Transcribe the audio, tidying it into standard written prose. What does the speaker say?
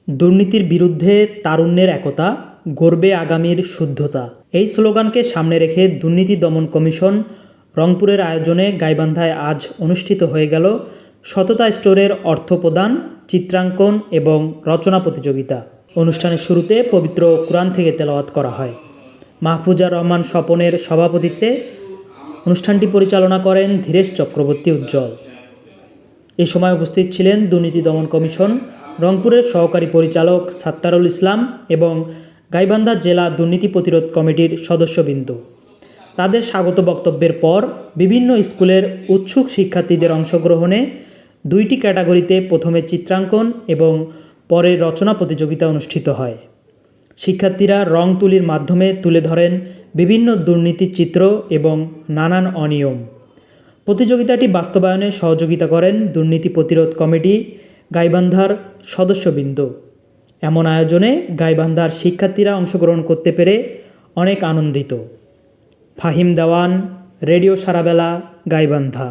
দুর্নীতির বিরুদ্ধে তারুণ্যের একতা, গড়বে আগামীর শুদ্ধতা। এই স্লোগানকে সামনে রেখে দুর্নীতি দমন কমিশন রংপুরের আয়োজনে গাইবান্ধায় আজ অনুষ্ঠিত হয়ে গেল সততা স্টোরের অর্থ প্রদান, চিত্রাঙ্কন এবং রচনা প্রতিযোগিতা। অনুষ্ঠানের শুরুতে পবিত্র কুরআন থেকে তেলাওয়াত করা হয়। মাহফুজা রহমান স্বপনের সভাপতিত্বে অনুষ্ঠানটি পরিচালনা করেন ধীরেশ চক্রবর্তী উজ্জ্বল। এ সময় উপস্থিত ছিলেন দুর্নীতি দমন কমিশন রংপুরের সহকারী পরিচালক সাত্তারুল ইসলাম এবং গাইবান্ধা জেলা দুর্নীতি প্রতিরোধ কমিটির সদস্যবৃন্দ। তাদের স্বাগত বক্তব্যের পর বিভিন্ন স্কুলের উৎসুক শিক্ষার্থীদের অংশগ্রহণে 2টি ক্যাটাগরিতে প্রথমে চিত্রাঙ্কন এবং পরে রচনা প্রতিযোগিতা অনুষ্ঠিত হয়। শিক্ষার্থীরা রং তুলির মাধ্যমে তুলে ধরেন বিভিন্ন দুর্নীতির চিত্র এবং নানান অনিয়ম। প্রতিযোগিতাটি বাস্তবায়নে সহযোগিতা করেন দুর্নীতি প্রতিরোধ কমিটি গাইবান্ধার সদস্যবৃন্দ। এমন আয়োজনে গাইবান্ধার শিক্ষার্থীরা অংশগ্রহণ করতে পেরে অনেক আনন্দিত। ফাহিম দেওয়ান, রেডিও সারাবেলা, গাইবান্ধা।